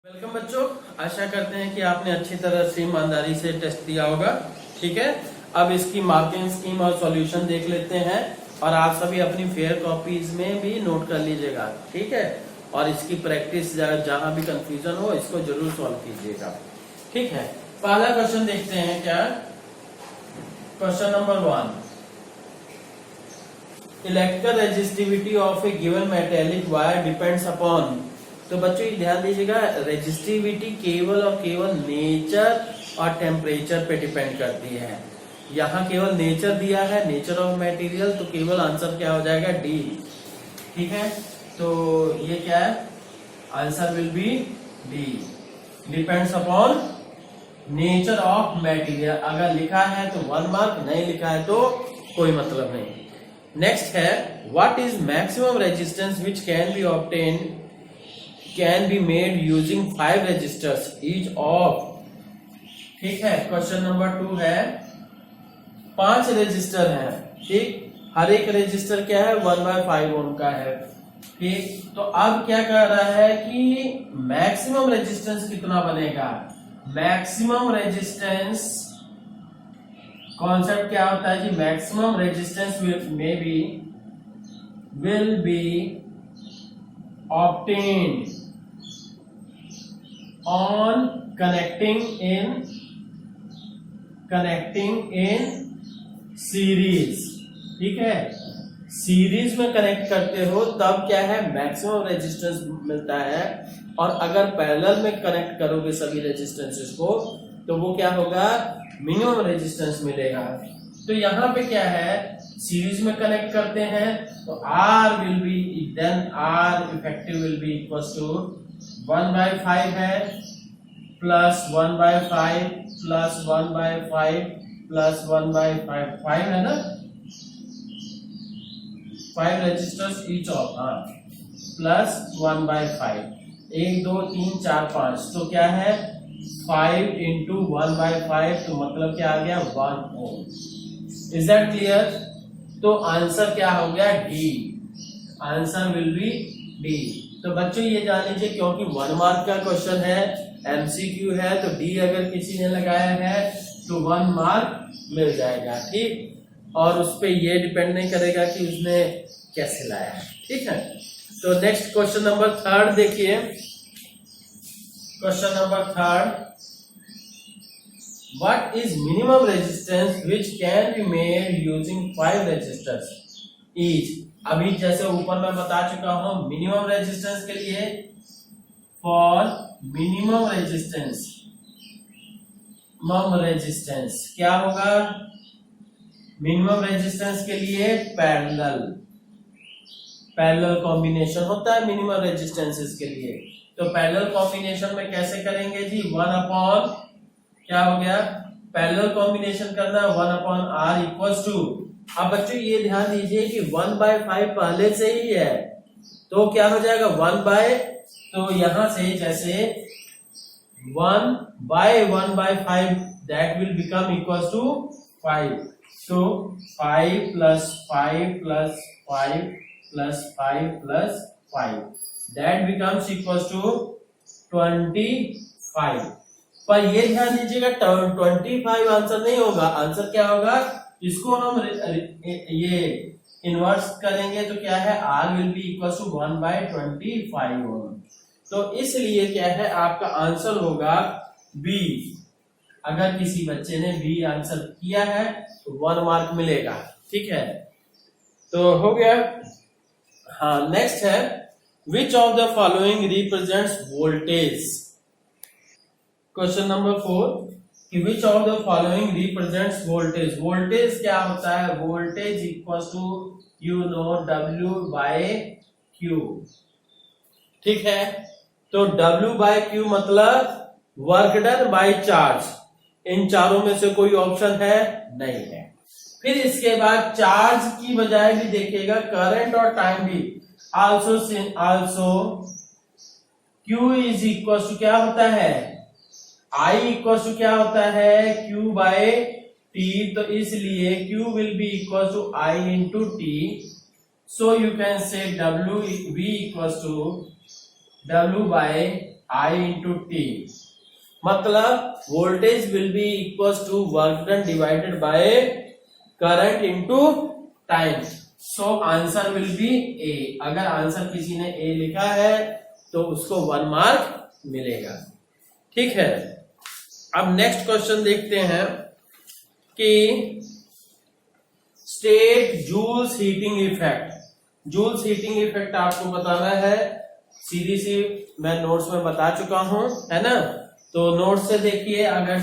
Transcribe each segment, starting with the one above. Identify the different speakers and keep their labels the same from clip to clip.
Speaker 1: Welcome बच्चों, आशा करते हैं कि आपने अच्छी तरह से ईमानदारी से टेस्ट दिया होगा। ठीक है, अब इसकी मार्किंग स्कीम और सॉल्यूशन देख लेते हैं और आप सभी अपनी फेयर कॉपीज में भी नोट कर लीजिएगा। ठीक है, और इसकी प्रैक्टिस जहां भी कंफ्यूजन हो इसको जरूर सॉल्व कीजिएगा। ठीक है, पहला क्वेश्चन देखते हैं। क्या question number 1, electrical resistivity of A given metallic wire depends upon. तो बच्चों ये ध्यान दीजिएगा, रेजिस्टिविटी केवल और केवल नेचर और टेम्परेचर पे डिपेंड करती है। यहाँ केवल नेचर दिया है, नेचर ऑफ मटेरियल, तो केवल आंसर क्या हो जाएगा, डी। ठीक है, तो ये क्या है, answer will be D, depends upon nature of material. अगर लिखा है तो 1 मार्क, नहीं लिखा है तो कोई मतलब नहीं। नेक्स्ट है, what is maximum resistance which can be made using 5 resistors each of. ठीक है, क्वेश्चन नंबर 2 है, 5 रेजिस्टर हैं। ठीक, हर एक रेजिस्टर क्या है, 1/5 ओम का है। ठीक, तो अब क्या कर रहा है कि मैक्सिमम रेजिस्टेंस कितना बनेगा। मैक्सिमम रेजिस्टेंस कॉन्सेप्ट क्या होता है जी, maximum resistance will be obtained on connecting in series. ठीक है, सीरीज में कनेक्ट करते हो तब क्या है, मैक्सिमम रेजिस्टेंस मिलता है। और अगर पैरेलल में कनेक्ट करोगे सभी रेजिस्टेंसेस को तो वो क्या होगा, मिनिमम रेजिस्टेंस मिलेगा। तो यहाँ पे क्या है, सीरीज में कनेक्ट करते हैं तो R will be, then R effective will be equal to 1/5 है, प्लस 1/5 प्लस 1/5 प्लस 1/5, 5 है ना, 5 रेजिस्टर्स ईच ऑफ, प्लस 1/5, 1 2 3 4 5, तो क्या है 5 इंटू 1/5, तो मतलब क्या आ गया 1 ओम। Is that clear. तो आंसर क्या हो गया, D, answer will be D. तो बच्चों ये जान लीजिए, क्योंकि 1 मार्क का क्वेश्चन है, एमसीक्यू है, तो डी अगर किसी ने लगाया है तो 1 मार्क मिल जाएगा। ठीक, और उस पे ये डिपेंड नहीं करेगा कि उसने कैसे लाया है। ठीक है, तो नेक्स्ट क्वेश्चन नंबर 3 देखिए। Question number 3, what is minimum resistance which can be made using 5 resistors each। अभी जैसे ऊपर मैं बता चुका हूं, मिनिमम रेजिस्टेंस के लिए, फॉर मिनिमम रेजिस्टेंस क्या होगा, मिनिमम रेजिस्टेंस के लिए पैरेलल कॉम्बिनेशन होता है मिनिमम रेजिस्टेंसेस के लिए। तो पैरेलल कॉम्बिनेशन में कैसे करेंगे जी, 1 अपॉन, क्या हो गया, पैरेलल कॉम्बिनेशन करना 1/r इक्वल्स टू। अब बच्चों ये ध्यान दीजिए कि 1/5 पहले से ही है, तो क्या हो जाएगा 1/, तो यहां से जैसे 1/1/5 that will become equals to 5। तो 5 plus 5 plus 5 plus 5 plus 5 that becomes equals to 25। पर ये ध्यान दीजिएगा 25 आंसर नहीं होगा, आंसर क्या होगा, इसको हम ये इन्वर्स करेंगे तो क्या है, R will be equal to 1/25 ohm. तो इसलिए क्या है, आपका आंसर होगा बी। अगर किसी बच्चे ने बी आंसर किया है तो 1 मार्क मिलेगा। ठीक है, तो हो गया। हाँ, नेक्स्ट है, which of the following represents voltage. Question number 4, कि which of the following represents voltage. Voltage क्या होता है, voltage equal to you know W/Q। ठीक है, तो W/Q मतलब वर्क डन बाय चार्ज। इन चारों में से कोई ऑप्शन है नहीं है। फिर इसके बाद चार्ज की बजाय भी देखिएगा करंट और टाइम भी। Also Q is equal to क्या होता है, I इक्वल टू क्या होता है, Q/T। तो इसलिए Q will be equal to I into T। So you can say W V equal to W by I into T, मतलब voltage will be equal to work done divided by current into time. So answer will be A. अगर आंसर किसी ने ए लिखा है तो उसको 1 mark मिलेगा। ठीक है, अब नेक्स्ट क्वेश्चन देखते हैं कि state joules heating effect. Joules heating effect आपको बताना है, सीधी सी मैं नोट्स में बता चुका हूं, है ना। तो नोट्स से देखिए, अगर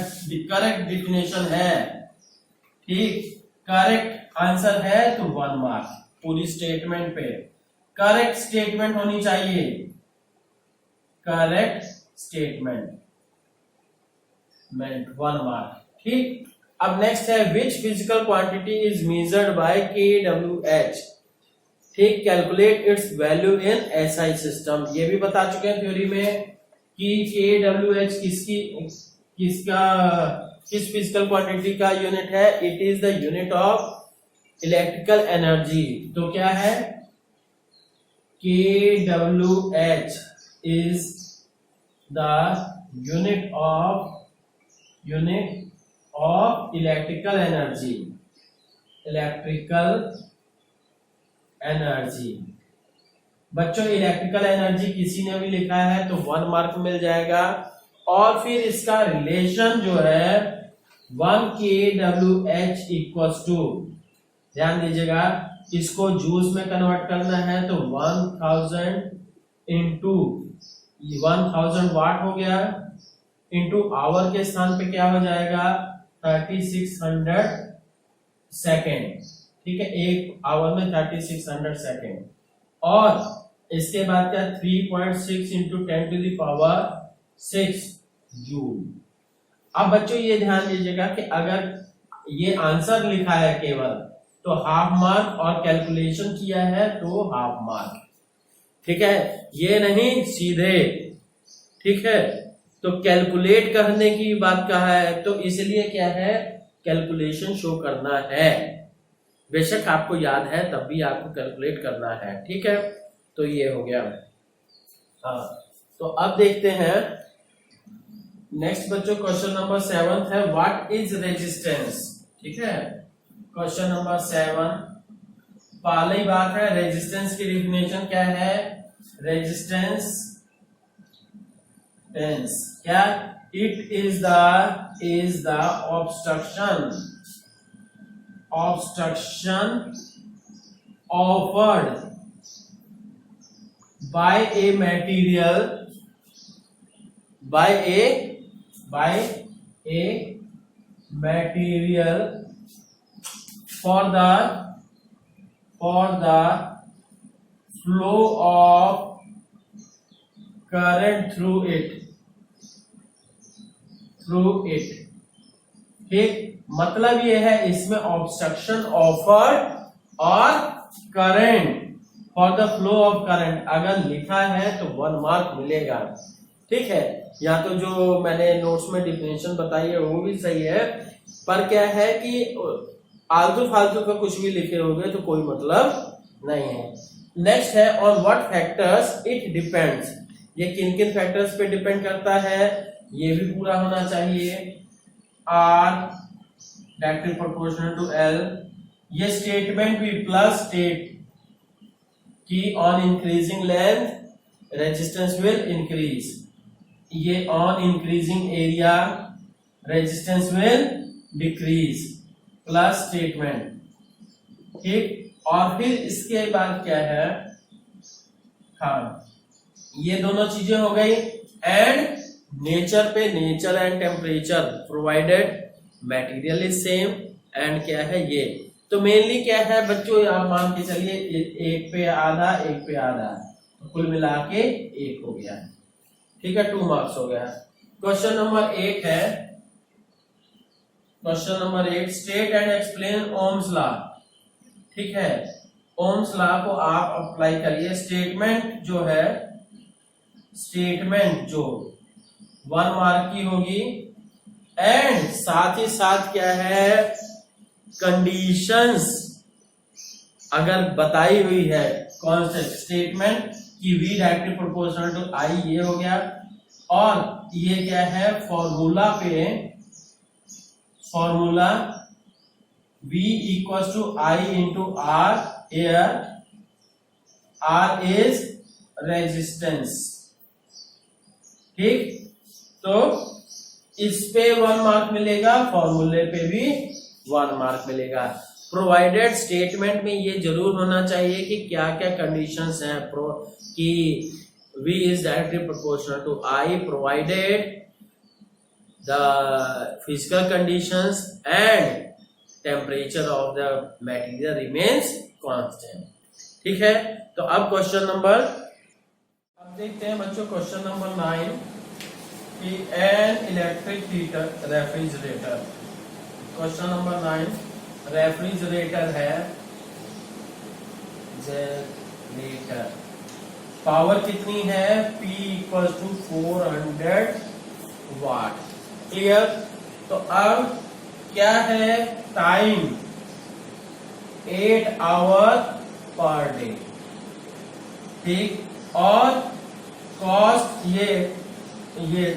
Speaker 1: करेक्ट डिफिनेशन है, ठीक, करेक्ट आंसर है तो 1 मार्क पूरी स्टेटमेंट पे। करेक्ट स्टेटमेंट होनी चाहिए, करेक्ट स्टेटमेंट 1 मार्क। ठीक, अब नेक्स्ट है which physical quantity is measured by KWH। ठीक, calculate its value in SI system. ये भी बता चुके हैं थ्योरी में कि KWH किस फिजिकल क्वांटिटी का यूनिट है। It is the unit of electrical energy. तो क्या है, KWH is the unit of electrical energy. Electrical energy बच्चों, इलेक्ट्रिकल एनर्जी किसी ने भी लिखा है तो 1 मार्क मिल जाएगा। और फिर इसका रिलेशन जो है 1 KWH इक्वल्स टू, ध्यान दीजिएगा, इसको जूल्स में कन्वर्ट करना है तो 1000 इंटू 1000 वाट हो गया, इंटू आवर के स्थान पे क्या हो जाएगा 3600 सेकेंड। ठीक है, एक आवर में 3600 सेकेंड। और इसके बाद क्या 3.6 into 10 to the power 6 joule. अब बच्चों ये ध्यान दीजिएगा कि अगर ये आंसर लिखा है केवल तो हाफ मार्क, और कैलकुलेशन किया है तो हाफ मार्क। ठीक है, ये नहीं सीधे। ठीक है, तो कैलकुलेट करने की बात कहा है तो इसलिए क्या है, कैलकुलेशन शो करना है। बेशक आपको याद है तब भी आपको कैलकुलेट करना है। ठीक है, तो ये हो गया। हाँ, तो अब देखते हैं नेक्स्ट बच्चों, क्वेश्चन नंबर 7 है व्हाट इज रेजिस्टेंस। ठीक है, क्वेश्चन नंबर 7 पहली बात है, रेजिस्टेंस की डिफिनेशन क्या है। रेजिस्टेंस क्या, it is the obstruction offered by a material for the flow of current through it। ठीक, मतलब ये है इसमें ऑब्स्ट्रक्शन ऑफर्ड और current for the flow of current अगर लिखा है तो 1 मार्क मिलेगा। ठीक है, या तो जो मैंने नोट्स में डिफिनेशन बताई है वो भी सही है, पर क्या है कि आलतू फालतू का कुछ भी लिखे होंगे तो कोई मतलब नहीं है। नेक्स्ट है on what factors it depends. ये किन किन फैक्टर्स पे डिपेंड करता है ये भी पूरा होना चाहिए। R directly proportional to L। ये स्टेटमेंट भी प्लस स्टेट कि on increasing length resistance will increase. ये on increasing area resistance will decrease, plus statement. ठीक, और फिर इसके बाद क्या है, हाँ ये दोनों चीजें हो गई। एंड नेचर पे, nature and temperature provided material is same. And क्या है ये, तो मेनली क्या है बच्चों, आप मान के चलिए एक पे आधा एक पे आधा, तो कुल मिला के 1 हो गया। ठीक है, 2 मार्क्स हो गया। क्वेश्चन नंबर 8 है, question number 8 state and explain Ohm's law. ठीक है, ओम्स लॉ को आप अप्लाई करिए। स्टेटमेंट जो है, स्टेटमेंट जो 1 मार्क की होगी, एंड साथ ही साथ क्या है, कंडीशंस अगर बताई हुई है कौन से स्टेटमेंट की V directly proportional to I, ये हो गया। और ये क्या है formula V equal to I into R, where R is resistance. ठीक, तो इस पे 1 मार्क मिलेगा, फॉर्मूले पे भी 1 मार्क मिलेगा। प्रोवाइडेड स्टेटमेंट में ये जरूर होना चाहिए कि क्या क्या कंडीशंस हैं कि V is directly proportional to I provided the physical conditions and temperature of the material remains constant। ठीक है, तो अब क्वेश्चन नंबर, अब देखते हैं बच्चों क्वेश्चन नंबर 9 कि an electric heater refrigerator. Question number 9 refrigerator है, जनरेटर, पावर कितनी है P equal to 400 watt. Clear, तो अब क्या है टाइम 8 आवर पर डे। ठीक, और कॉस्ट ये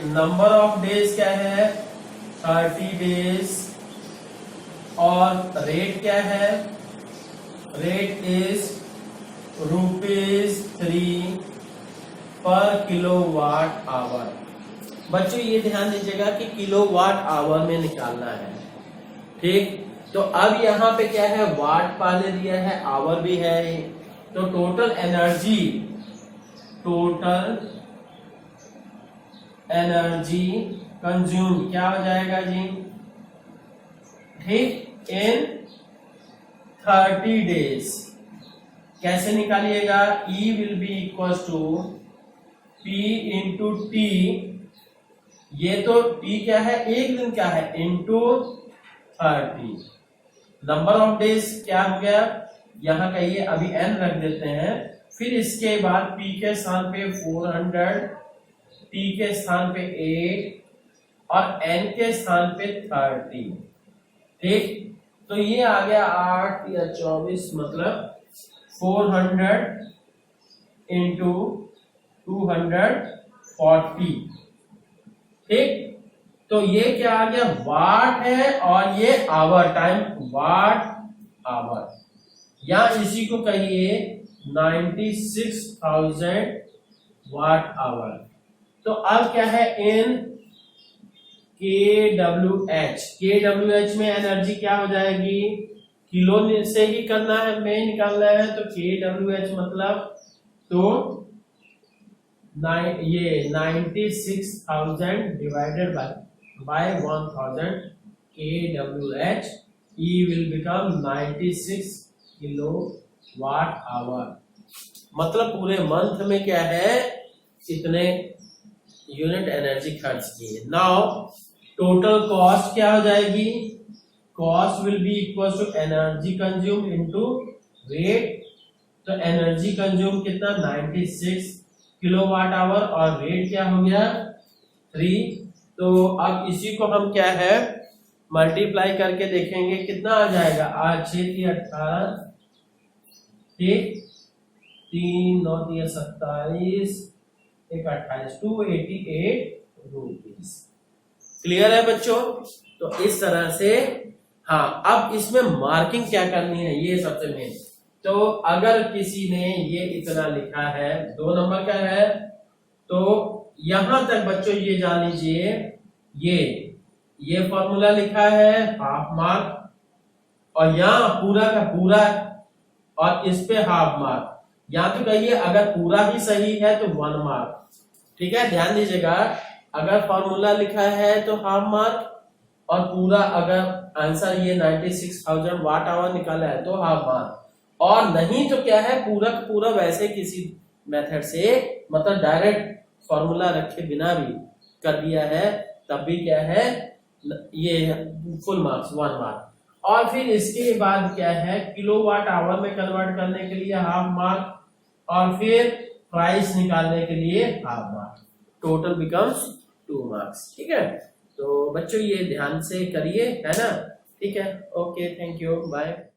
Speaker 1: नंबर ऑफ डेज क्या है 30 डेज, और रेट क्या है, रेट इज ₹3 पर किलोवाट आवर। बच्चों ये ध्यान दीजिएगा कि किलोवाट आवर में निकालना है। ठीक, तो अब यहाँ पे क्या है वाट पहले दिया है, आवर भी है, तो टोटल एनर्जी कंज्यूम क्या हो जाएगा जी, ठीक, इन 30 डेज। कैसे निकालिएगा, E will be equal to P into T, ये तो T क्या है एक दिन क्या है, इंटू 30। नंबर ऑफ डेज क्या हो गया, यहां कहिए अभी n रख देते हैं, फिर इसके बाद P के स्थान पे 400, T के स्थान पे 8 और n के स्थान पे 30। ठीक, तो ये आ गया 8 या 24, मतलब 400 इंटू 240। ठीक, तो ये क्या आ गया वाट है, और ये आवर, टाइम वाट आवर, या इसी को कहिए 96,000 वाट आवर। तो अब क्या है इन KWH में एनर्जी क्या हो जाएगी, किलो से ही करना है, में निकालना है, तो KWH मतलब तो ये 96,000 divided by 1000 KWH, E will become 96 kilowatt hour. मतलब पूरे मंथ में क्या है इतने यूनिट एनर्जी खर्च की है। नाउ टोटल कॉस्ट क्या हो जाएगी, cost will be equal to energy consume into rate. तो एनर्जी कंज्यूम कितना 96 किलोवाट आवर, और रेट क्या हो गया 3। तो अब इसी को हम क्या है मल्टीप्लाई करके देखेंगे कितना आ जाएगा, 8 6 3 18, ठीक, 3 9 3 27 1 28, 288 रुपीज। क्लियर है बच्चों, तो इस तरह से। हाँ, अब इसमें मार्किंग क्या करनी है ये सबसे मेन। तो अगर किसी ने ये इतना लिखा है 2 नंबर का है, तो यहां तक बच्चों ये जान लीजिए, ये फॉर्मूला लिखा है हाफ मार्क, और यहाँ पूरा का पूरा, और इस पे हाफ मार्क। या तो कहिए अगर पूरा ही सही है तो 1 मार्क। ठीक है, ध्यान दीजिएगा, अगर फॉर्मूला लिखा है तो हाफ मार्क, और पूरा अगर आंसर ये 96,000 वाट आवर निकाला है तो हाफ मार्क, और नहीं तो क्या है पूरा पूरा वैसे किसी मेथड से, मतलब डायरेक्ट फॉर्मूला रखे बिना भी कर दिया है तब भी क्या है ये फुल मार्क्स 1 मार्क। और फिर इसके बाद क्या है किलोवाट आवर में कन्वर्ट करने के लिए हाफ मार्क, और फिर प्राइस निकालने के लिए half mark, total becomes 2 marks. ठीक है, तो बच्चों ये ध्यान से करिए, है ना। ठीक है, ओके, थैंक यू, बाय।